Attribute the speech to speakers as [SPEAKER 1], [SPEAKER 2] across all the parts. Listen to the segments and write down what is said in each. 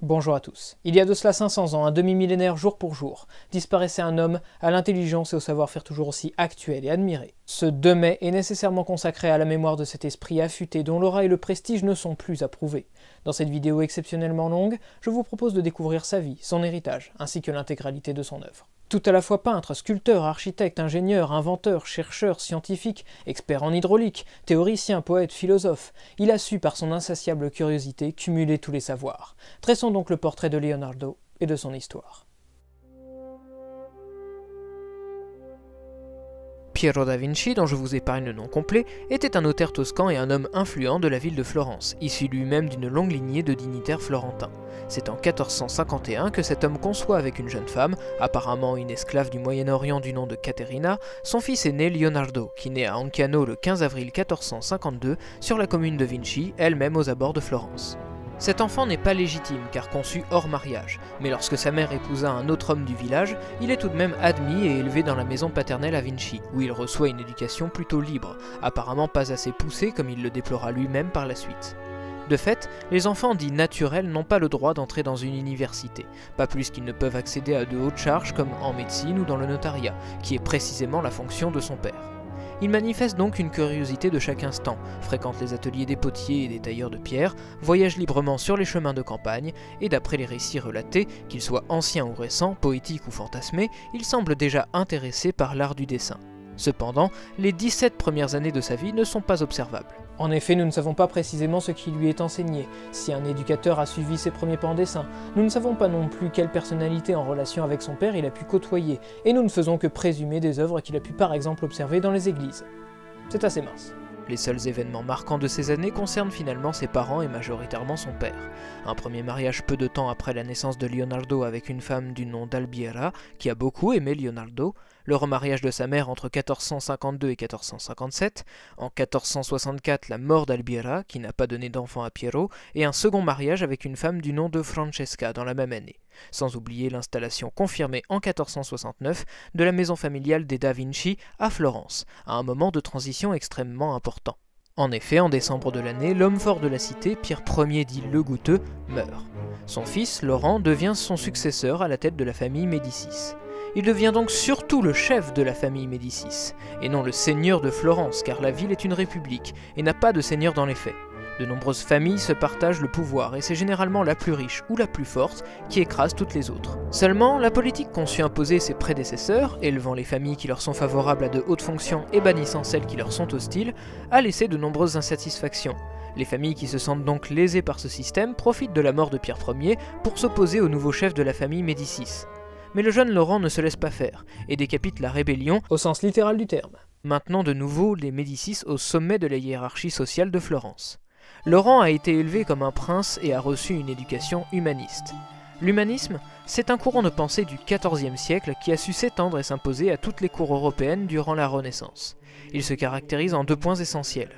[SPEAKER 1] Bonjour à tous. Il y a de cela 500 ans, un demi-millénaire jour pour jour, disparaissait un homme à l'intelligence et au savoir-faire toujours aussi actuel et admiré. Ce 2 mai est nécessairement consacré à la mémoire de cet esprit affûté dont l'aura et le prestige ne sont plus à prouver. Dans cette vidéo exceptionnellement longue, je vous propose de découvrir sa vie, son héritage, ainsi que l'intégralité de son œuvre. Tout à la fois peintre, sculpteur, architecte, ingénieur, inventeur, chercheur, scientifique, expert en hydraulique, théoricien, poète, philosophe, il a su par son insatiable curiosité cumuler tous les savoirs. Tressons donc le portrait de Leonardo et de son histoire. Piero da Vinci, dont je vous épargne le nom complet, était un notaire toscan et un homme influent de la ville de Florence, issu lui-même d'une longue lignée de dignitaires florentins. C'est en 1451 que cet homme conçoit avec une jeune femme, apparemment une esclave du Moyen-Orient du nom de Caterina, son fils aîné Leonardo, qui naît à Anciano le 15 avril 1452 sur la commune de Vinci, elle-même aux abords de Florence. Cet enfant n'est pas légitime car conçu hors mariage, mais lorsque sa mère épousa un autre homme du village, il est tout de même admis et élevé dans la maison paternelle à Vinci, où il reçoit une éducation plutôt libre, apparemment pas assez poussée comme il le déplora lui-même par la suite. De fait, les enfants dits naturels n'ont pas le droit d'entrer dans une université, pas plus qu'ils ne peuvent accéder à de hautes charges comme en médecine ou dans le notariat, qui est précisément la fonction de son père. Il manifeste donc une curiosité de chaque instant, fréquente les ateliers des potiers et des tailleurs de pierre, voyage librement sur les chemins de campagne, et d'après les récits relatés, qu'ils soient anciens ou récents, poétiques ou fantasmés, il semble déjà intéressé par l'art du dessin. Cependant, les 17 premières années de sa vie ne sont pas observables. En effet, nous ne savons pas précisément ce qui lui est enseigné, si un éducateur a suivi ses premiers pas en dessin. Nous ne savons pas non plus quelle personnalité en relation avec son père il a pu côtoyer, et nous ne faisons que présumer des œuvres qu'il a pu par exemple observer dans les églises. C'est assez mince. Les seuls événements marquants de ces années concernent finalement ses parents et majoritairement son père. Un premier mariage peu de temps après la naissance de Leonardo avec une femme du nom d'Albiera, qui a beaucoup aimé Leonardo, le remariage de sa mère entre 1452 et 1457, en 1464 la mort d'Albiera, qui n'a pas donné d'enfant à Piero, et un second mariage avec une femme du nom de Francesca dans la même année. Sans oublier l'installation confirmée en 1469 de la maison familiale des Da Vinci à Florence, à un moment de transition extrêmement important. En effet, en décembre de l'année, l'homme fort de la cité, Pierre Ier dit le Goutteux, meurt. Son fils, Laurent, devient son successeur à la tête de la famille Médicis. Il devient donc surtout le chef de la famille Médicis, et non le seigneur de Florence, car la ville est une république, et n'a pas de seigneur dans les faits. De nombreuses familles se partagent le pouvoir, et c'est généralement la plus riche ou la plus forte qui écrase toutes les autres. Seulement, la politique qu'ont su imposer ses prédécesseurs, élevant les familles qui leur sont favorables à de hautes fonctions et bannissant celles qui leur sont hostiles, a laissé de nombreuses insatisfactions. Les familles qui se sentent donc lésées par ce système profitent de la mort de Pierre Ier pour s'opposer au nouveau chef de la famille Médicis. Mais le jeune Laurent ne se laisse pas faire, et décapite la rébellion, au sens littéral du terme, maintenant de nouveau les Médicis au sommet de la hiérarchie sociale de Florence. Laurent a été élevé comme un prince et a reçu une éducation humaniste. L'humanisme, c'est un courant de pensée du XIVe siècle qui a su s'étendre et s'imposer à toutes les cours européennes durant la Renaissance. Il se caractérise en 2 points essentiels.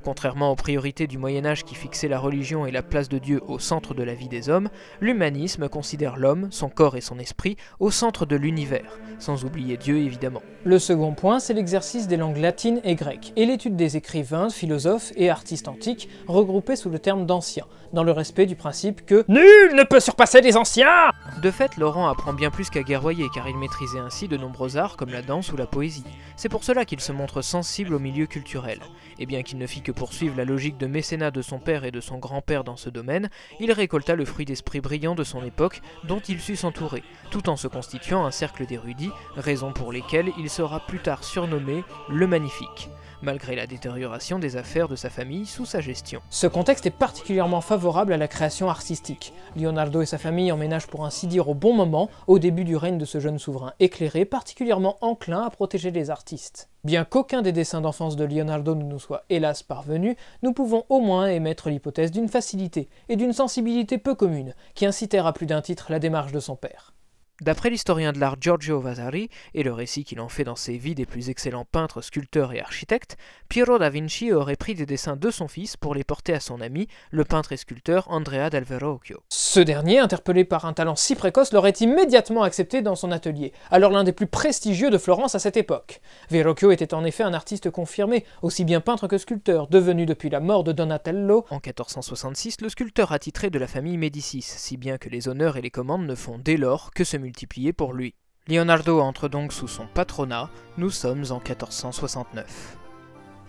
[SPEAKER 1] Contrairement aux priorités du Moyen-Âge qui fixaient la religion et la place de Dieu au centre de la vie des hommes, l'humanisme considère l'homme, son corps et son esprit, au centre de l'univers, sans oublier Dieu évidemment. Le second point, c'est l'exercice des langues latines et grecques, et l'étude des écrivains, philosophes et artistes antiques, regroupés sous le terme d'anciens, dans le respect du principe que « Nul ne peut surpasser les anciens !» De fait, Laurent apprend bien plus qu'à guerroyer, car il maîtrisait ainsi de nombreux arts comme la danse ou la poésie. C'est pour cela qu'il se montre sensible au milieu culturel. Et bien qu'il ne fit que poursuivre la logique de mécénat de son père et de son grand-père dans ce domaine, il récolta le fruit d'esprit brillant de son époque dont il sut s'entourer, tout en se constituant un cercle d'érudits, raison pour lesquelles il sera plus tard surnommé le Magnifique, malgré la détérioration des affaires de sa famille sous sa gestion. Ce contexte est particulièrement favorable à la création artistique. Leonardo et sa famille emménagent pour ainsi dire au bon moment, au début du règne de ce jeune souverain éclairé, particulièrement enclin à protéger les artistes. Bien qu'aucun des dessins d'enfance de Leonardo ne nous soit hélas parvenu, nous pouvons au moins émettre l'hypothèse d'une facilité et d'une sensibilité peu communes, qui incitèrent à plus d'un titre la démarche de son père. D'après l'historien de l'art Giorgio Vasari et le récit qu'il en fait dans ses vies des plus excellents peintres, sculpteurs et architectes, Piero da Vinci aurait pris des dessins de son fils pour les porter à son ami, le peintre et sculpteur Andrea del Verrocchio. Ce dernier, interpellé par un talent si précoce, l'aurait immédiatement accepté dans son atelier, alors l'un des plus prestigieux de Florence à cette époque. Verrocchio était en effet un artiste confirmé, aussi bien peintre que sculpteur, devenu depuis la mort de Donatello en 1466 le sculpteur attitré de la famille Médicis, si bien que les honneurs et les commandes ne font dès lors que se multiplier pour lui. Leonardo entre donc sous son patronat, nous sommes en 1469.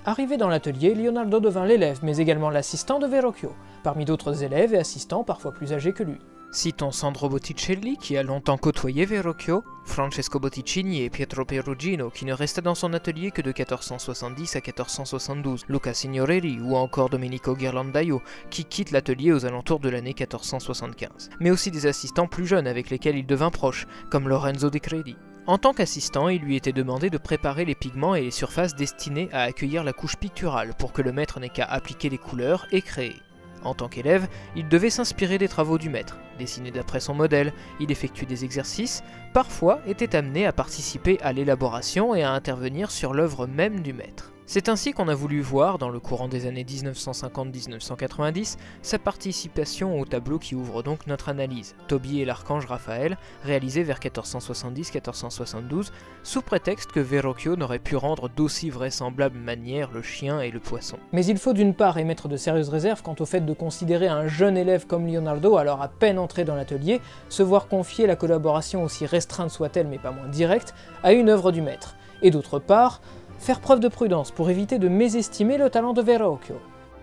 [SPEAKER 1] Arrivé dans l'atelier, Leonardo devint l'élève, mais également l'assistant de Verrocchio, parmi d'autres élèves et assistants parfois plus âgés que lui. Citons Sandro Botticelli, qui a longtemps côtoyé Verrocchio, Francesco Botticini et Pietro Perugino, qui ne resta dans son atelier que de 1470 à 1472, Luca Signorelli ou encore Domenico Ghirlandaio, qui quitte l'atelier aux alentours de l'année 1475. Mais aussi des assistants plus jeunes avec lesquels il devint proche, comme Lorenzo De Credi. En tant qu'assistant, il lui était demandé de préparer les pigments et les surfaces destinées à accueillir la couche picturale pour que le maître n'ait qu'à appliquer les couleurs et créer. En tant qu'élève, il devait s'inspirer des travaux du maître, dessiner d'après son modèle, il effectuait des exercices, parfois était amené à participer à l'élaboration et à intervenir sur l'œuvre même du maître. C'est ainsi qu'on a voulu voir, dans le courant des années 1950-1990, sa participation au tableau qui ouvre donc notre analyse, Tobie et l'archange Raphaël, réalisé vers 1470-1472, sous prétexte que Verrocchio n'aurait pu rendre d'aussi vraisemblables manières le chien et le poisson. Mais il faut d'une part émettre de sérieuses réserves quant au fait de considérer un jeune élève comme Leonardo, alors à peine entré dans l'atelier, se voir confier la collaboration aussi restreinte soit-elle mais pas moins directe, à une œuvre du maître, et d'autre part, faire preuve de prudence pour éviter de mésestimer le talent de Verrocchio.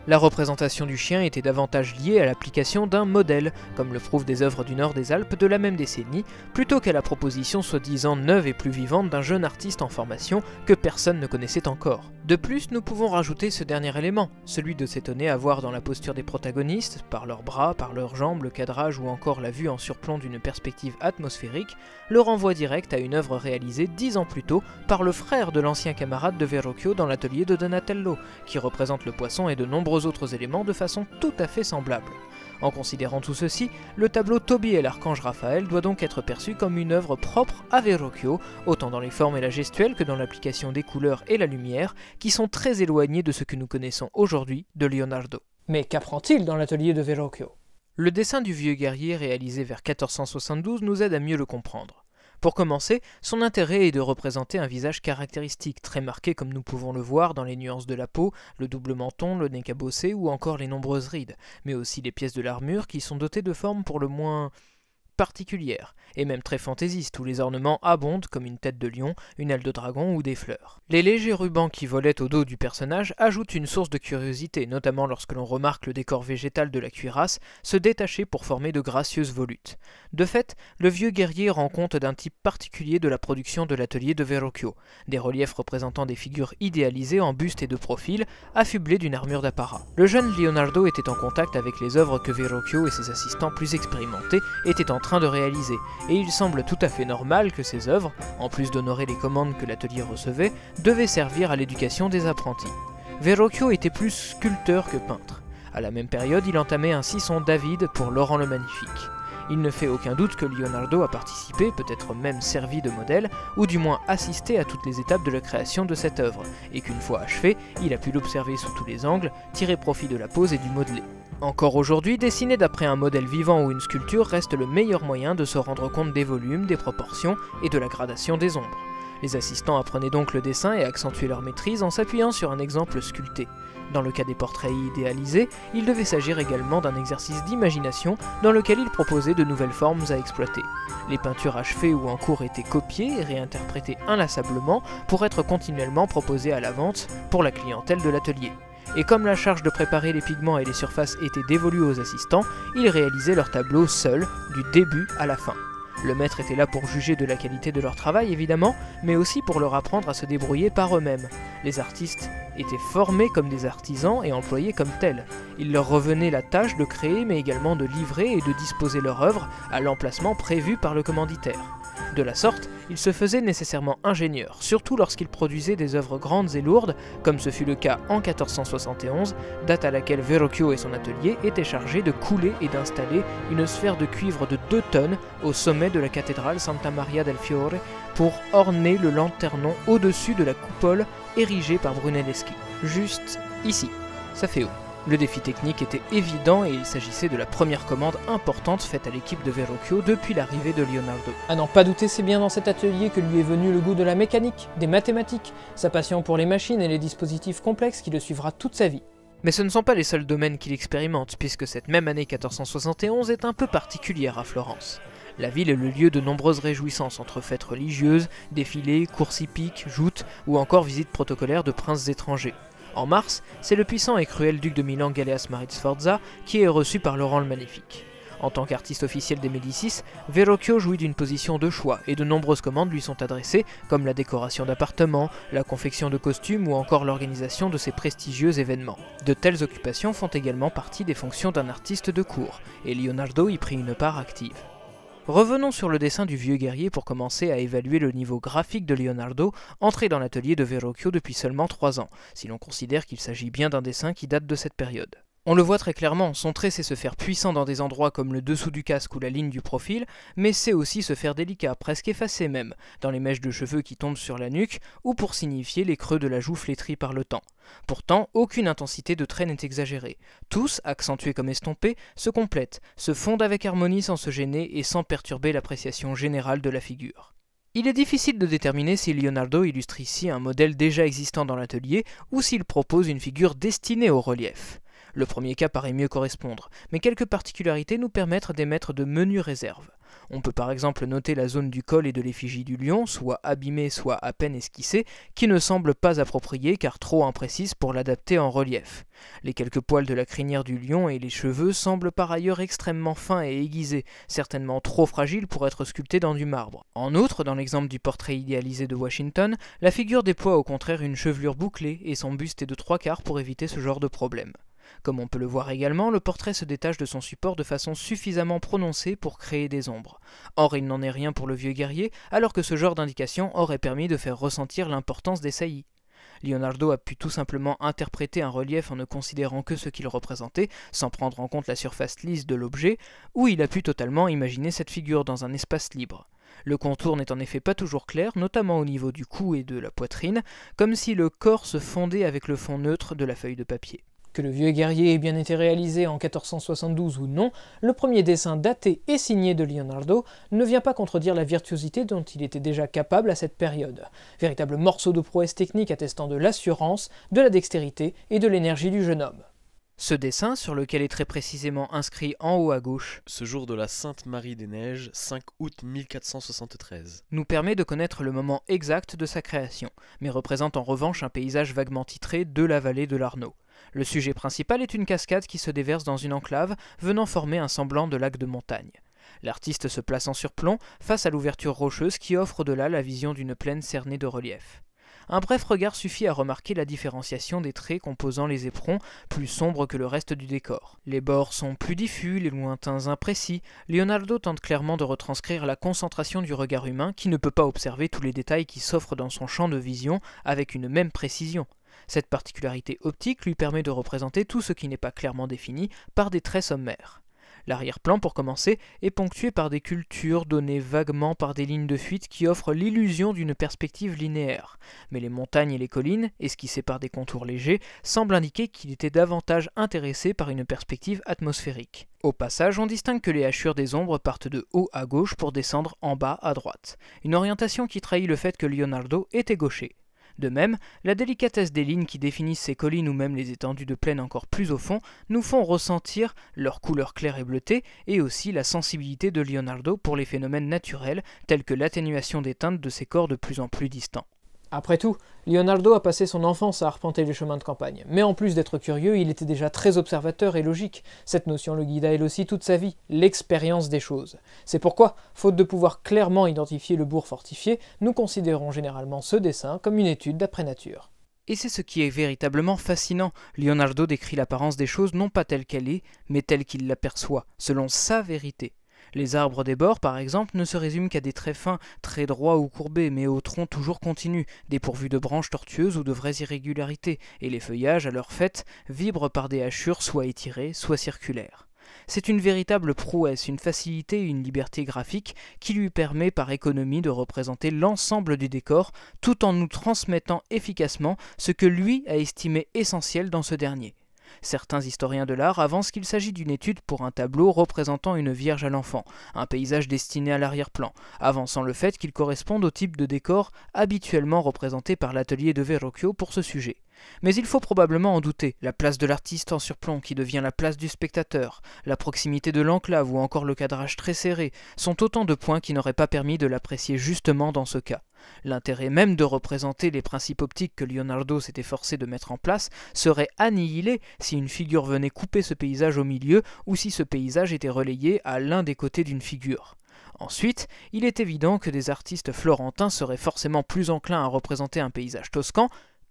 [SPEAKER 1] La représentation du chien était davantage liée à l'application d'un modèle, comme le prouvent des œuvres du nord des Alpes de la même décennie, plutôt qu'à la proposition soi-disant neuve et plus vivante d'un jeune artiste en formation que personne ne connaissait encore. De plus, nous pouvons rajouter ce dernier élément, celui de s'étonner à voir dans la posture des protagonistes, par leurs bras, par leurs jambes, le cadrage ou encore la vue en surplomb d'une perspective atmosphérique, le renvoi direct à une œuvre réalisée 10 ans plus tôt par le frère de l'ancien camarade de Verrocchio dans l'atelier de Donatello, qui représente le poisson et de nombreux autres éléments de façon tout à fait semblable. En considérant tout ceci, le tableau Tobie et l'archange Raphaël doit donc être perçu comme une œuvre propre à Verrocchio, autant dans les formes et la gestuelle que dans l'application des couleurs et la lumière, qui sont très éloignées de ce que nous connaissons aujourd'hui de Leonardo. Mais qu'apprend-il dans l'atelier de Verrocchio ? Le dessin du vieux guerrier réalisé vers 1472 nous aide à mieux le comprendre. Pour commencer, son intérêt est de représenter un visage caractéristique, très marqué comme nous pouvons le voir dans les nuances de la peau, le double menton, le nez cabossé ou encore les nombreuses rides, mais aussi les pièces de l'armure qui sont dotées de formes pour le moins particulières, et même très fantaisistes, où les ornements abondent comme une tête de lion, une aile de dragon ou des fleurs. Les légers rubans qui volaient au dos du personnage ajoutent une source de curiosité, notamment lorsque l'on remarque le décor végétal de la cuirasse se détacher pour former de gracieuses volutes. De fait, le vieux guerrier rend compte d'un type particulier de la production de l'atelier de Verrocchio, des reliefs représentant des figures idéalisées en buste et de profil, affublées d'une armure d'apparat. Le jeune Leonardo était en contact avec les œuvres que Verrocchio et ses assistants plus expérimentés étaient en train de réaliser, et il semble tout à fait normal que ces œuvres, en plus d'honorer les commandes que l'atelier recevait, devaient servir à l'éducation des apprentis. Verrocchio était plus sculpteur que peintre. À la même période, il entamait ainsi son David pour Laurent le Magnifique. Il ne fait aucun doute que Leonardo a participé, peut-être même servi de modèle, ou du moins assisté à toutes les étapes de la création de cette œuvre, et qu'une fois achevé, il a pu l'observer sous tous les angles, tirer profit de la pose et du modelé. Encore aujourd'hui, dessiner d'après un modèle vivant ou une sculpture reste le meilleur moyen de se rendre compte des volumes, des proportions et de la gradation des ombres. Les assistants apprenaient donc le dessin et accentuaient leur maîtrise en s'appuyant sur un exemple sculpté. Dans le cas des portraits idéalisés, il devait s'agir également d'un exercice d'imagination dans lequel il proposait de nouvelles formes à exploiter. Les peintures achevées ou en cours étaient copiées et réinterprétées inlassablement pour être continuellement proposées à la vente pour la clientèle de l'atelier. Et comme la charge de préparer les pigments et les surfaces était dévolue aux assistants, ils réalisaient leur tableau seuls, du début à la fin. Le maître était là pour juger de la qualité de leur travail évidemment, mais aussi pour leur apprendre à se débrouiller par eux-mêmes. Les artistes étaient formés comme des artisans et employés comme tels. Il leur revenait la tâche de créer mais également de livrer et de disposer leur œuvre à l'emplacement prévu par le commanditaire. De la sorte, il se faisait nécessairement ingénieur, surtout lorsqu'il produisait des œuvres grandes et lourdes, comme ce fut le cas en 1471, date à laquelle Verrocchio et son atelier étaient chargés de couler et d'installer une sphère de cuivre de 2 tonnes au sommet de la cathédrale Santa Maria del Fiore pour orner le lanternon au-dessus de la coupole érigée par Brunelleschi. Juste ici, ça fait haut. Le défi technique était évident et il s'agissait de la première commande importante faite à l'équipe de Verrocchio depuis l'arrivée de Leonardo. À n'en pas douter, c'est bien dans cet atelier que lui est venu le goût de la mécanique, des mathématiques, sa passion pour les machines et les dispositifs complexes qui le suivra toute sa vie. Mais ce ne sont pas les seuls domaines qu'il expérimente, puisque cette même année 1471 est un peu particulière à Florence. La ville est le lieu de nombreuses réjouissances entre fêtes religieuses, défilés, courses hippiques, joutes ou encore visites protocolaires de princes étrangers. En mars, c'est le puissant et cruel duc de Milan Galeas Maritz Sforza qui est reçu par Laurent le Magnifique. En tant qu'artiste officiel des Médicis, Verrocchio jouit d'une position de choix et de nombreuses commandes lui sont adressées, comme la décoration d'appartements, la confection de costumes ou encore l'organisation de ces prestigieux événements. De telles occupations font également partie des fonctions d'un artiste de cour, et Leonardo y prit une part active. Revenons sur le dessin du vieux guerrier pour commencer à évaluer le niveau graphique de Leonardo, entré dans l'atelier de Verrocchio depuis seulement 3 ans, si l'on considère qu'il s'agit bien d'un dessin qui date de cette période. On le voit très clairement, son trait sait se faire puissant dans des endroits comme le dessous du casque ou la ligne du profil, mais sait aussi se faire délicat, presque effacé même, dans les mèches de cheveux qui tombent sur la nuque, ou pour signifier les creux de la joue flétris par le temps. Pourtant, aucune intensité de trait n'est exagérée. Tous, accentués comme estompés, se complètent, se fondent avec harmonie sans se gêner et sans perturber l'appréciation générale de la figure. Il est difficile de déterminer si Leonardo illustre ici un modèle déjà existant dans l'atelier ou s'il propose une figure destinée au relief. Le premier cas paraît mieux correspondre, mais quelques particularités nous permettent d'émettre de menues réserves. On peut par exemple noter la zone du col et de l'effigie du lion, soit abîmée, soit à peine esquissée, qui ne semble pas appropriée car trop imprécise pour l'adapter en relief. Les quelques poils de la crinière du lion et les cheveux semblent par ailleurs extrêmement fins et aiguisés, certainement trop fragiles pour être sculptés dans du marbre. En outre, dans l'exemple du portrait idéalisé de Washington, la figure déploie au contraire une chevelure bouclée et son buste est de 3/4 pour éviter ce genre de problème. Comme on peut le voir également, le portrait se détache de son support de façon suffisamment prononcée pour créer des ombres. Or, il n'en est rien pour le vieux guerrier, alors que ce genre d'indication aurait permis de faire ressentir l'importance des saillies. Leonardo a pu tout simplement interpréter un relief en ne considérant que ce qu'il représentait, sans prendre en compte la surface lisse de l'objet, ou il a pu totalement imaginer cette figure dans un espace libre. Le contour n'est en effet pas toujours clair, notamment au niveau du cou et de la poitrine, comme si le corps se fondait avec le fond neutre de la feuille de papier. Que le vieux guerrier ait bien été réalisé en 1472 ou non, le premier dessin daté et signé de Leonardo ne vient pas contredire la virtuosité dont il était déjà capable à cette période. Véritable morceau de prouesse technique attestant de l'assurance, de la dextérité et de l'énergie du jeune homme. Ce dessin, sur lequel est très précisément inscrit en haut à gauche «
[SPEAKER 2] Ce jour de la Sainte Marie des Neiges, 5 août 1473 »,
[SPEAKER 1] nous permet de connaître le moment exact de sa création, mais représente en revanche un paysage vaguement titré de la vallée de l'Arno. Le sujet principal est une cascade qui se déverse dans une enclave, venant former un semblant de lac de montagne. L'artiste se place en surplomb, face à l'ouverture rocheuse qui offre au-delà la vision d'une plaine cernée de relief. Un bref regard suffit à remarquer la différenciation des traits composant les éperons, plus sombres que le reste du décor. Les bords sont plus diffus, les lointains imprécis. Leonardo tente clairement de retranscrire la concentration du regard humain qui ne peut pas observer tous les détails qui s'offrent dans son champ de vision avec une même précision. Cette particularité optique lui permet de représenter tout ce qui n'est pas clairement défini par des traits sommaires. L'arrière-plan, pour commencer, est ponctué par des cultures données vaguement par des lignes de fuite qui offrent l'illusion d'une perspective linéaire. Mais les montagnes et les collines, esquissées par des contours légers, semblent indiquer qu'il était davantage intéressé par une perspective atmosphérique. Au passage, on distingue que les hachures des ombres partent de haut à gauche pour descendre en bas à droite. Une orientation qui trahit le fait que Leonardo était gaucher. De même, la délicatesse des lignes qui définissent ces collines ou même les étendues de plaine encore plus au fond nous font ressentir leur couleur claire et bleutée et aussi la sensibilité de Leonardo pour les phénomènes naturels tels que l'atténuation des teintes de ces corps de plus en plus distants. Après tout, Leonardo a passé son enfance à arpenter les chemins de campagne, mais en plus d'être curieux, il était déjà très observateur et logique. Cette notion le guida elle aussi toute sa vie, l'expérience des choses. C'est pourquoi, faute de pouvoir clairement identifier le bourg fortifié, nous considérons généralement ce dessin comme une étude d'après nature. Et c'est ce qui est véritablement fascinant. Leonardo décrit l'apparence des choses non pas telle qu'elle est, mais telle qu'il l'aperçoit, selon sa vérité. Les arbres des bords, par exemple, ne se résument qu'à des traits fins, très droits ou courbés, mais au tronc toujours continu, dépourvus de branches tortueuses ou de vraies irrégularités, et les feuillages, à leur fait, vibrent par des hachures soit étirées, soit circulaires. C'est une véritable prouesse, une facilité et une liberté graphique qui lui permet par économie de représenter l'ensemble du décor tout en nous transmettant efficacement ce que lui a estimé essentiel dans ce dernier. Certains historiens de l'art avancent qu'il s'agit d'une étude pour un tableau représentant une Vierge à l'enfant, un paysage destiné à l'arrière-plan, avançant le fait qu'il corresponde au type de décor habituellement représenté par l'atelier de Verrocchio pour ce sujet. Mais il faut probablement en douter, la place de l'artiste en surplomb qui devient la place du spectateur, la proximité de l'enclave ou encore le cadrage très serré sont autant de points qui n'auraient pas permis de l'apprécier justement dans ce cas. L'intérêt même de représenter les principes optiques que Leonardo s'est efforcé de mettre en place serait annihilé si une figure venait couper ce paysage au milieu ou si ce paysage était relayé à l'un des côtés d'une figure. Ensuite, il est évident que des artistes florentins seraient forcément plus enclins à représenter un paysage toscan,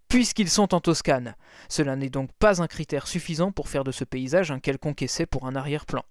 [SPEAKER 1] puisqu'ils sont en Toscane. Cela n'est donc pas un critère suffisant pour faire de ce paysage un quelconque essai pour un arrière-plan.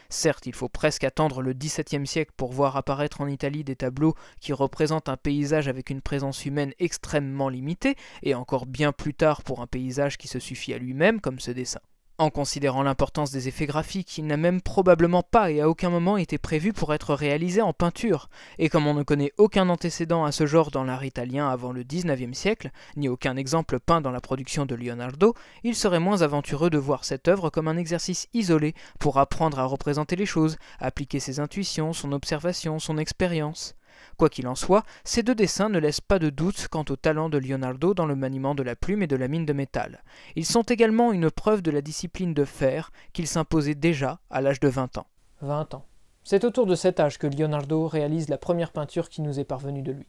[SPEAKER 1] Certes, il faut presque attendre le XVIIe siècle pour voir apparaître en Italie des tableaux qui représentent un paysage avec une présence humaine extrêmement limitée, et encore bien plus tard pour un paysage qui se suffit à lui-même, comme ce dessin. En considérant l'importance des effets graphiques, il n'a même probablement pas et à aucun moment été prévu pour être réalisé en peinture, et comme on ne connaît aucun antécédent à ce genre dans l'art italien avant le XIXe siècle, ni aucun exemple peint dans la production de Leonardo, il serait moins aventureux de voir cette œuvre comme un exercice isolé pour apprendre à représenter les choses, appliquer ses intuitions, son observation, son expérience. Quoi qu'il en soit, ces deux dessins ne laissent pas de doute quant au talent de Leonardo dans le maniement de la plume et de la mine de métal. Ils sont également une preuve de la discipline de fer qu'il s'imposait déjà à l'âge de 20 ans.
[SPEAKER 3] 20 ans. C'est autour de cet âge que Leonardo réalise la première peinture qui nous est parvenue de lui.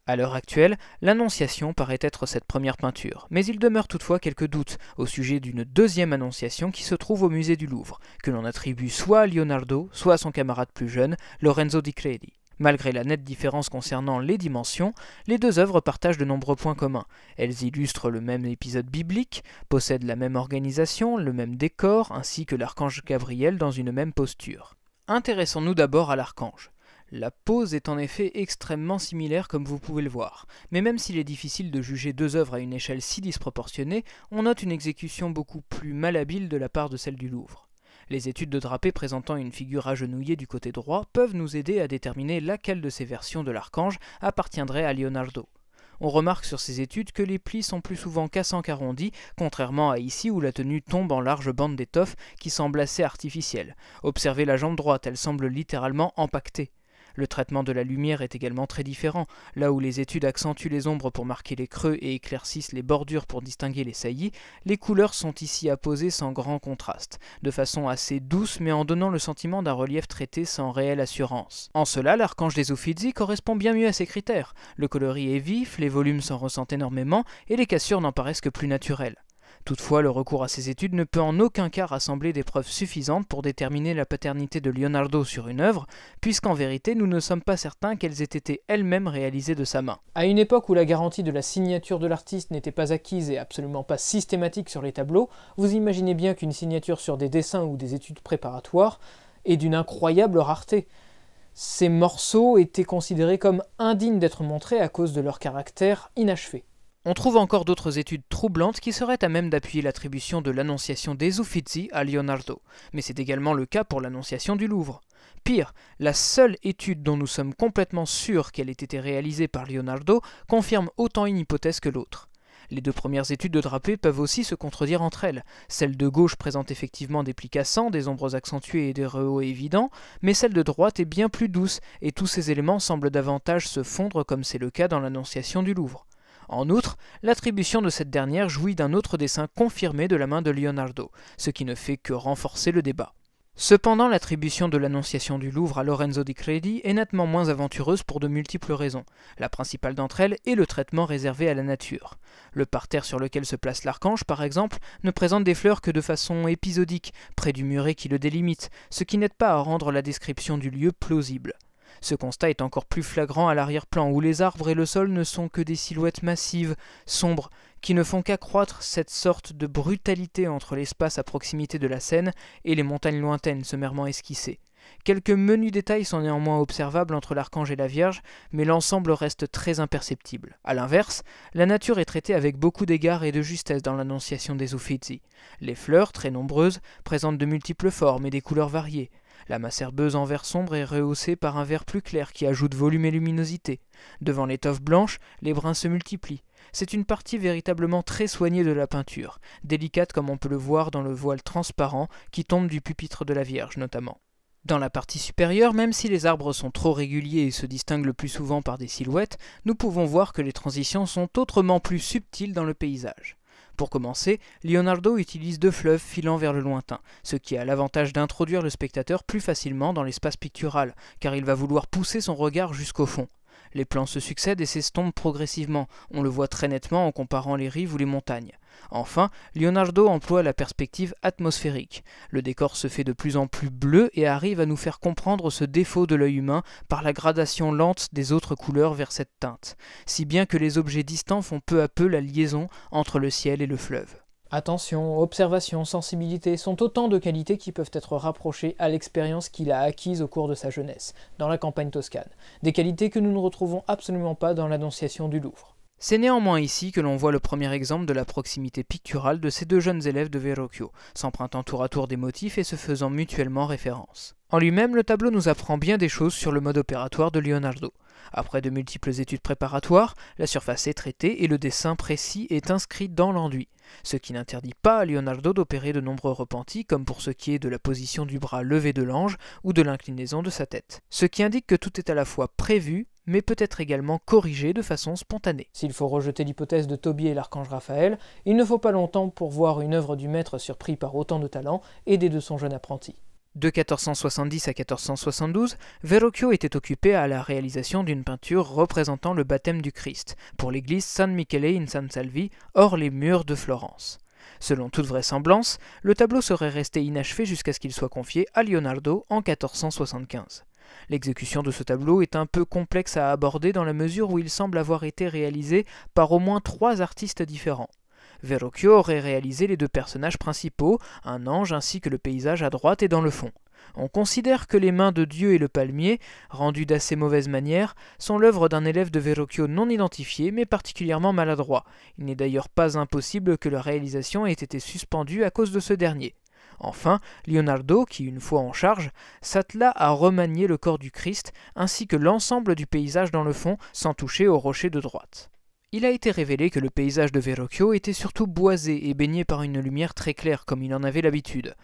[SPEAKER 1] À l'heure actuelle, l'Annonciation paraît être cette première peinture, mais il demeure toutefois quelques doutes au sujet d'une deuxième Annonciation qui se trouve au musée du Louvre, que l'on attribue soit à Leonardo, soit à son camarade plus jeune, Lorenzo di Credi. Malgré la nette différence concernant les dimensions, les deux œuvres partagent de nombreux points communs. Elles illustrent le même épisode biblique, possèdent la même organisation, le même décor, ainsi que l'archange Gabriel dans une même posture. Intéressons-nous d'abord à l'archange. La pose est en effet extrêmement similaire comme vous pouvez le voir, mais même s'il est difficile de juger deux œuvres à une échelle si disproportionnée, on note une exécution beaucoup plus malhabile de la part de celle du Louvre. Les études de drapé présentant une figure agenouillée du côté droit peuvent nous aider à déterminer laquelle de ces versions de l'archange appartiendrait à Leonardo. On remarque sur ces études que les plis sont plus souvent cassants qu'arrondis, contrairement à ici où la tenue tombe en larges bandes d'étoffe qui semblent assez artificielles. Observez la jambe droite, elle semble littéralement empaquetée. Le traitement de la lumière est également très différent, là où les études accentuent les ombres pour marquer les creux et éclaircissent les bordures pour distinguer les saillies, les couleurs sont ici apposées sans grand contraste, de façon assez douce mais en donnant le sentiment d'un relief traité sans réelle assurance. En cela, l'archange des Uffizi correspond bien mieux à ces critères. Le coloris est vif, les volumes s'en ressentent énormément et les cassures n'en paraissent que plus naturelles. Toutefois, le recours à ces études ne peut en aucun cas rassembler des preuves suffisantes pour déterminer la paternité de Leonardo sur une œuvre, puisqu'en vérité nous ne sommes pas certains qu'elles aient été elles-mêmes réalisées de sa main.
[SPEAKER 3] À une époque où la garantie de la signature de l'artiste n'était pas acquise et absolument pas systématique sur les tableaux, vous imaginez bien qu'une signature sur des dessins ou des études préparatoires est d'une incroyable rareté. Ces morceaux étaient considérés comme indignes d'être montrés à cause de leur caractère inachevé.
[SPEAKER 1] On trouve encore d'autres études troublantes qui seraient à même d'appuyer l'attribution de l'Annonciation des Uffizi à Leonardo, mais c'est également le cas pour l'Annonciation du Louvre. Pire, la seule étude dont nous sommes complètement sûrs qu'elle ait été réalisée par Leonardo confirme autant une hypothèse que l'autre. Les deux premières études de drapé peuvent aussi se contredire entre elles. Celle de gauche présente effectivement des plis cassants, des ombres accentuées et des rehausses évidents, mais celle de droite est bien plus douce, et tous ces éléments semblent davantage se fondre comme c'est le cas dans l'Annonciation du Louvre. En outre, l'attribution de cette dernière jouit d'un autre dessin confirmé de la main de Leonardo, ce qui ne fait que renforcer le débat. Cependant, l'attribution de l'Annonciation du Louvre à Lorenzo di Credi est nettement moins aventureuse pour de multiples raisons. La principale d'entre elles est le traitement réservé à la nature. Le parterre sur lequel se place l'archange, par exemple, ne présente des fleurs que de façon épisodique, près du muret qui le délimite, ce qui n'aide pas à rendre la description du lieu plausible. Ce constat est encore plus flagrant à l'arrière-plan, où les arbres et le sol ne sont que des silhouettes massives, sombres, qui ne font qu'accroître cette sorte de brutalité entre l'espace à proximité de la scène et les montagnes lointaines sommairement esquissées. Quelques menus détails sont néanmoins observables entre l'archange et la Vierge, mais l'ensemble reste très imperceptible. A l'inverse, la nature est traitée avec beaucoup d'égard et de justesse dans l'Annonciation des Uffizi. Les fleurs, très nombreuses, présentent de multiples formes et des couleurs variées. La masse herbeuse en vert sombre est rehaussée par un vert plus clair qui ajoute volume et luminosité. Devant l'étoffe blanche, les brins se multiplient. C'est une partie véritablement très soignée de la peinture, délicate comme on peut le voir dans le voile transparent qui tombe du pupitre de la Vierge notamment. Dans la partie supérieure, même si les arbres sont trop réguliers et se distinguent le plus souvent par des silhouettes, nous pouvons voir que les transitions sont autrement plus subtiles dans le paysage. Pour commencer, Leonardo utilise deux fleuves filant vers le lointain, ce qui a l'avantage d'introduire le spectateur plus facilement dans l'espace pictural, car il va vouloir pousser son regard jusqu'au fond. Les plans se succèdent et s'estompent progressivement, on le voit très nettement en comparant les rives ou les montagnes. Enfin, Leonardo emploie la perspective atmosphérique. Le décor se fait de plus en plus bleu et arrive à nous faire comprendre ce défaut de l'œil humain par la gradation lente des autres couleurs vers cette teinte, si bien que les objets distants font peu à peu la liaison entre le ciel et le fleuve.
[SPEAKER 3] Attention, observation, sensibilité sont autant de qualités qui peuvent être rapprochées à l'expérience qu'il a acquise au cours de sa jeunesse, dans la campagne toscane. Des qualités que nous ne retrouvons absolument pas dans l'Annonciation du Louvre.
[SPEAKER 1] C'est néanmoins ici que l'on voit le premier exemple de la proximité picturale de ces deux jeunes élèves de Verrocchio, s'empruntant tour à tour des motifs et se faisant mutuellement référence. En lui-même, le tableau nous apprend bien des choses sur le mode opératoire de Leonardo. Après de multiples études préparatoires, la surface est traitée et le dessin précis est inscrit dans l'enduit, ce qui n'interdit pas à Leonardo d'opérer de nombreux repentis, comme pour ce qui est de la position du bras levé de l'ange ou de l'inclinaison de sa tête. Ce qui indique que tout est à la fois prévu, mais peut être également corrigé de façon spontanée.
[SPEAKER 3] S'il faut rejeter l'hypothèse de Tobie et l'archange Raphaël, il ne faut pas longtemps pour voir une œuvre du maître surpris par autant de talent, aidé de son jeune apprenti.
[SPEAKER 1] De 1470 à 1472, Verrocchio était occupé à la réalisation d'une peinture représentant le baptême du Christ, pour l'église San Michele in San Salvi, hors les murs de Florence. Selon toute vraisemblance, le tableau serait resté inachevé jusqu'à ce qu'il soit confié à Leonardo en 1475. L'exécution de ce tableau est un peu complexe à aborder dans la mesure où il semble avoir été réalisé par au moins 3 artistes différents. Verrocchio aurait réalisé les 2 personnages principaux, un ange ainsi que le paysage à droite et dans le fond. On considère que les mains de Dieu et le palmier, rendues d'assez mauvaise manière, sont l'œuvre d'un élève de Verrocchio non identifié mais particulièrement maladroit. Il n'est d'ailleurs pas impossible que la réalisation ait été suspendue à cause de ce dernier. Enfin, Leonardo, qui une fois en charge, s'attela à remanier le corps du Christ ainsi que l'ensemble du paysage dans le fond sans toucher au rocher de droite. Il a été révélé que le paysage de Verrocchio était surtout boisé et baigné par une lumière très claire comme il en avait l'habitude.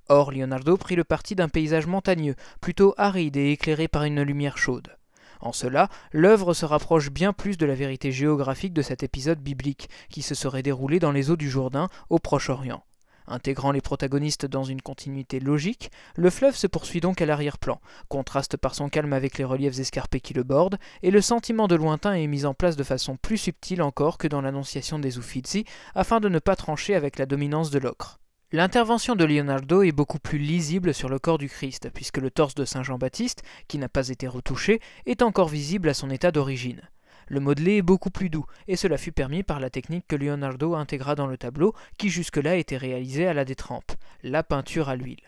[SPEAKER 1] Or, Leonardo prit le parti d'un paysage montagneux, plutôt aride et éclairé par une lumière chaude. En cela, l'œuvre se rapproche bien plus de la vérité géographique de cet épisode biblique qui se serait déroulé dans les eaux du Jourdain, au Proche-Orient. Intégrant les protagonistes dans une continuité logique, le fleuve se poursuit donc à l'arrière-plan, contraste par son calme avec les reliefs escarpés qui le bordent, et le sentiment de lointain est mis en place de façon plus subtile encore que dans l'Annonciation des Uffizi, afin de ne pas trancher avec la dominance de l'ocre. L'intervention de Leonardo est beaucoup plus lisible sur le corps du Christ, puisque le torse de Saint Jean-Baptiste, qui n'a pas été retouché, est encore visible à son état d'origine. Le modelé est beaucoup plus doux, et cela fut permis par la technique que Leonardo intégra dans le tableau, qui jusque-là était réalisée à la détrempe, la peinture à l'huile.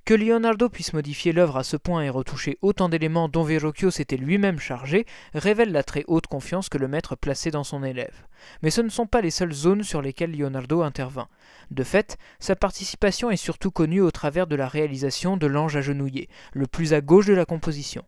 [SPEAKER 1] Que Leonardo puisse modifier l'œuvre à ce point et retoucher autant d'éléments dont Verrocchio s'était lui-même chargé, révèle la très haute confiance que le maître plaçait dans son élève. Mais ce ne sont pas les seules zones sur lesquelles Leonardo intervint. De fait, sa participation est surtout connue au travers de la réalisation de l'ange agenouillé, le plus à gauche de la composition.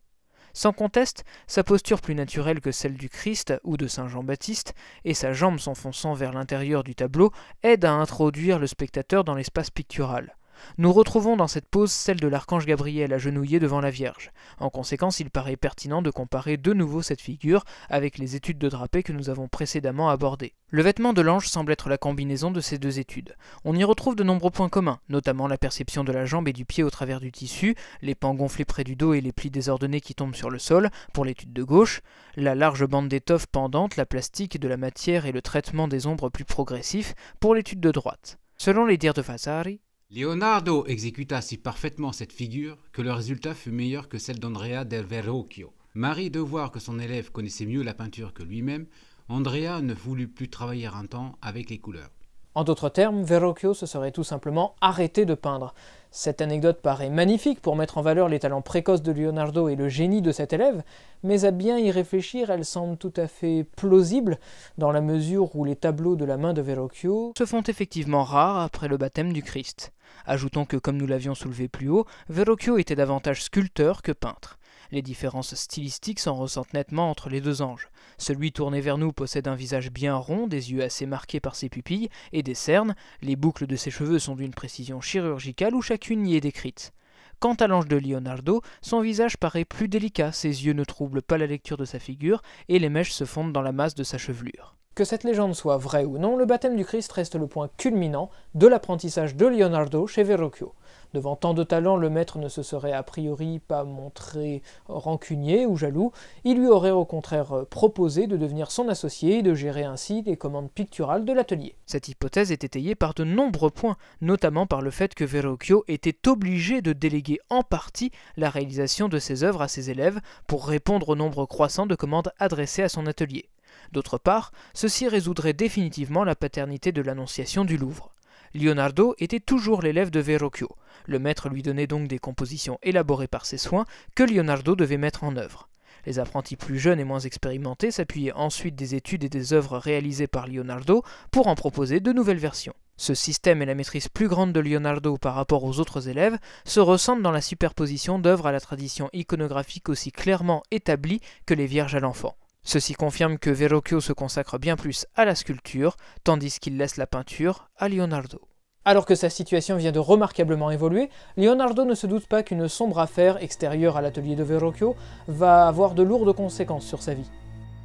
[SPEAKER 1] Sans conteste, sa posture plus naturelle que celle du Christ ou de Saint Jean-Baptiste, et sa jambe s'enfonçant vers l'intérieur du tableau, aident à introduire le spectateur dans l'espace pictural. Nous retrouvons dans cette pose celle de l'archange Gabriel agenouillé devant la Vierge. En conséquence, il paraît pertinent de comparer de nouveau cette figure avec les études de drapé que nous avons précédemment abordées. Le vêtement de l'ange semble être la combinaison de ces 2 études. On y retrouve de nombreux points communs, notamment la perception de la jambe et du pied au travers du tissu, les pans gonflés près du dos et les plis désordonnés qui tombent sur le sol, pour l'étude de gauche, la large bande d'étoffe pendante, la plastique de la matière et le traitement des ombres plus progressif, pour l'étude de droite. Selon les dires de Vasari,
[SPEAKER 4] Leonardo exécuta si parfaitement cette figure que le résultat fut meilleur que celle d'Andrea del Verrocchio. Marri de voir que son élève connaissait mieux la peinture que lui-même, Andrea ne voulut plus travailler un temps avec les couleurs.
[SPEAKER 3] En d'autres termes, Verrocchio se serait tout simplement arrêté de peindre. Cette anecdote paraît magnifique pour mettre en valeur les talents précoces de Leonardo et le génie de cet élève, mais à bien y réfléchir, elle semble tout à fait plausible, dans la mesure où les tableaux de la main de Verrocchio
[SPEAKER 1] se font effectivement rares après le baptême du Christ. Ajoutons que, comme nous l'avions soulevé plus haut, Verrocchio était davantage sculpteur que peintre. Les différences stylistiques s'en ressentent nettement entre les deux anges. Celui tourné vers nous possède un visage bien rond, des yeux assez marqués par ses pupilles et des cernes, les boucles de ses cheveux sont d'une précision chirurgicale où chacune y est décrite. Quant à l'ange de Leonardo, son visage paraît plus délicat, ses yeux ne troublent pas la lecture de sa figure et les mèches se fondent dans la masse de sa chevelure.
[SPEAKER 3] Que cette légende soit vraie ou non, le baptême du Christ reste le point culminant de l'apprentissage de Leonardo chez Verrocchio. Devant tant de talent, le maître ne se serait a priori pas montré rancunier ou jaloux, il lui aurait au contraire proposé de devenir son associé et de gérer ainsi les commandes picturales de l'atelier.
[SPEAKER 1] Cette hypothèse est étayée par de nombreux points, notamment par le fait que Verrocchio était obligé de déléguer en partie la réalisation de ses œuvres à ses élèves pour répondre au nombre croissant de commandes adressées à son atelier. D'autre part, ceci résoudrait définitivement la paternité de l'Annonciation du Louvre. Leonardo était toujours l'élève de Verrocchio. Le maître lui donnait donc des compositions élaborées par ses soins que Leonardo devait mettre en œuvre. Les apprentis plus jeunes et moins expérimentés s'appuyaient ensuite des études et des œuvres réalisées par Leonardo pour en proposer de nouvelles versions. Ce système et la maîtrise plus grande de Leonardo par rapport aux autres élèves se ressentent dans la superposition d'œuvres à la tradition iconographique aussi clairement établie que les Vierges à l'enfant. Ceci confirme que Verrocchio se consacre bien plus à la sculpture, tandis qu'il laisse la peinture à Leonardo.
[SPEAKER 3] Alors que sa situation vient de remarquablement évoluer, Leonardo ne se doute pas qu'une sombre affaire extérieure à l'atelier de Verrocchio va avoir de lourdes conséquences sur sa vie.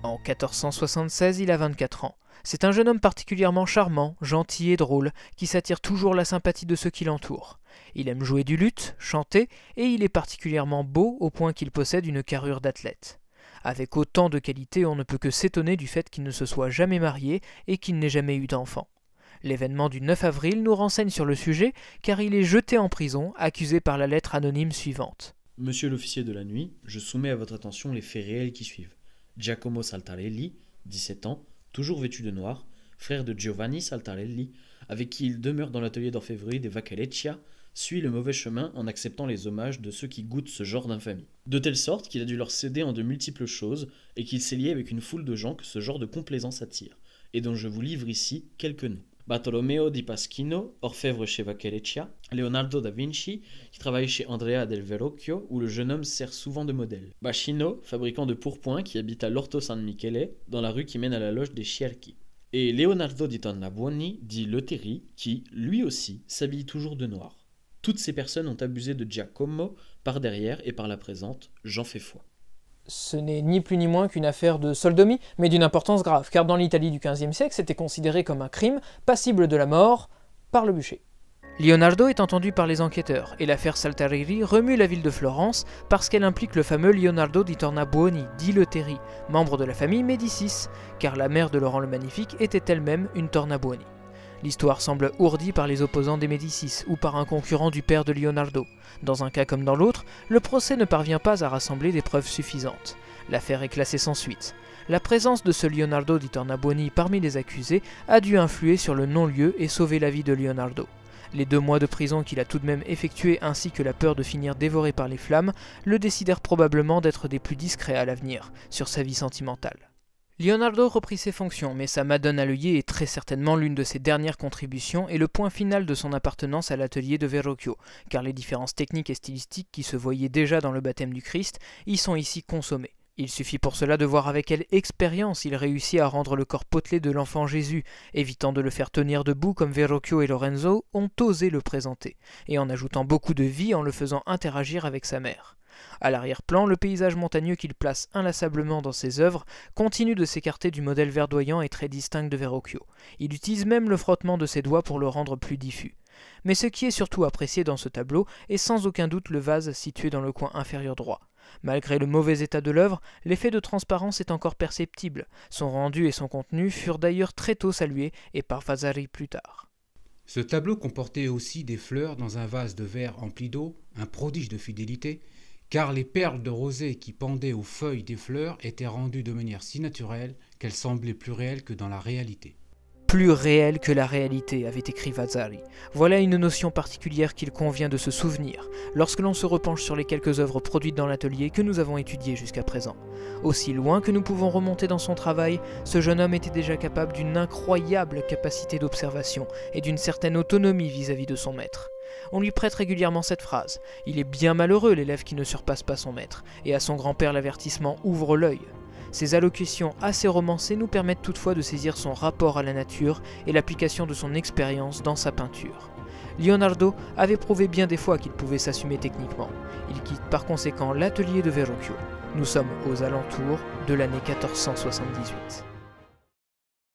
[SPEAKER 1] En 1476, il a 24 ans. C'est un jeune homme particulièrement charmant, gentil et drôle, qui s'attire toujours la sympathie de ceux qui l'entourent. Il aime jouer du luth, chanter, et il est particulièrement beau au point qu'il possède une carrure d'athlète. Avec autant de qualités, on ne peut que s'étonner du fait qu'il ne se soit jamais marié et qu'il n'ait jamais eu d'enfant. L'événement du 9 avril nous renseigne sur le sujet, car il est jeté en prison, accusé par la lettre anonyme suivante.
[SPEAKER 2] Monsieur l'officier de la nuit, je soumets à votre attention les faits réels qui suivent. Giacomo Saltarelli, 17 ans, toujours vêtu de noir, frère de Giovanni Saltarelli, avec qui il demeure dans l'atelier d'orfèvrerie des Vaccaleccia, suit le mauvais chemin en acceptant les hommages de ceux qui goûtent ce genre d'infamie. De telle sorte qu'il a dû leur céder en de multiples choses et qu'il s'est lié avec une foule de gens que ce genre de complaisance attire, et dont je vous livre ici quelques noms. Bartolomeo di Paschino, orfèvre chez Vaccaleccia, Leonardo da Vinci, qui travaille chez Andrea del Verrocchio, où le jeune homme sert souvent de modèle. Bacchino, fabricant de pourpoints qui habite à l'Orto San Michele, dans la rue qui mène à la loge des Sciarchi. Et Leonardo di Tornabuoni, dit Letheri, qui, lui aussi, s'habille toujours de noir. Toutes ces personnes ont abusé de Giacomo par derrière et par la présente, j'en fais foi.
[SPEAKER 3] Ce n'est ni plus ni moins qu'une affaire de sodomie, mais d'une importance grave, car dans l'Italie du XVe siècle, c'était considéré comme un crime passible de la mort par le bûcher.
[SPEAKER 1] Leonardo est entendu par les enquêteurs, et l'affaire Saltarelli remue la ville de Florence parce qu'elle implique le fameux Leonardo di Tornabuoni, dit Letheri, membre de la famille Médicis, car la mère de Laurent le Magnifique était elle-même une Tornabuoni. L'histoire semble ourdie par les opposants des Médicis ou par un concurrent du père de Leonardo. Dans un cas comme dans l'autre, le procès ne parvient pas à rassembler des preuves suffisantes. L'affaire est classée sans suite. La présence de ce Leonardo di Tornabuoni parmi les accusés a dû influer sur le non-lieu et sauver la vie de Leonardo. Les 2 mois de prison qu'il a tout de même effectués ainsi que la peur de finir dévoré par les flammes le décidèrent probablement d'être des plus discrets à l'avenir sur sa vie sentimentale. Leonardo reprit ses fonctions, mais sa Madone à l'œillet est très certainement l'une de ses dernières contributions et le point final de son appartenance à l'atelier de Verrocchio, car les différences techniques et stylistiques qui se voyaient déjà dans le baptême du Christ y sont ici consommées. Il suffit pour cela de voir avec quelle expérience il réussit à rendre le corps potelé de l'enfant Jésus, évitant de le faire tenir debout comme Verrocchio et Lorenzo ont osé le présenter, et en ajoutant beaucoup de vie en le faisant interagir avec sa mère. À l'arrière-plan, le paysage montagneux qu'il place inlassablement dans ses œuvres continue de s'écarter du modèle verdoyant et très distinct de Verrocchio. Il utilise même le frottement de ses doigts pour le rendre plus diffus. Mais ce qui est surtout apprécié dans ce tableau est sans aucun doute le vase situé dans le coin inférieur droit. Malgré le mauvais état de l'œuvre, l'effet de transparence est encore perceptible. Son rendu et son contenu furent d'ailleurs très tôt salués et par Vasari plus tard.
[SPEAKER 4] Ce tableau comportait aussi des fleurs dans un vase de verre empli d'eau, un prodige de fidélité, car les perles de rosée qui pendaient aux feuilles des fleurs étaient rendues de manière si naturelle qu'elles semblaient plus réelles que dans la réalité.
[SPEAKER 1] plus réel que la réalité, avait écrit Vasari. Voilà une notion particulière qu'il convient de se souvenir lorsque l'on se repenche sur les quelques œuvres produites dans l'atelier que nous avons étudiées jusqu'à présent. Aussi loin que nous pouvons remonter dans son travail, ce jeune homme était déjà capable d'une incroyable capacité d'observation et d'une certaine autonomie vis-à-vis de son maître. On lui prête régulièrement cette phrase « Il est bien malheureux l'élève qui ne surpasse pas son maître » et à son grand-père l'avertissement « Ouvre l'œil ». Ces allocutions assez romancées nous permettent toutefois de saisir son rapport à la nature et l'application de son expérience dans sa peinture. Leonardo avait prouvé bien des fois qu'il pouvait s'assumer techniquement. Il quitte par conséquent l'atelier de Verrocchio. Nous sommes aux alentours de l'année 1478.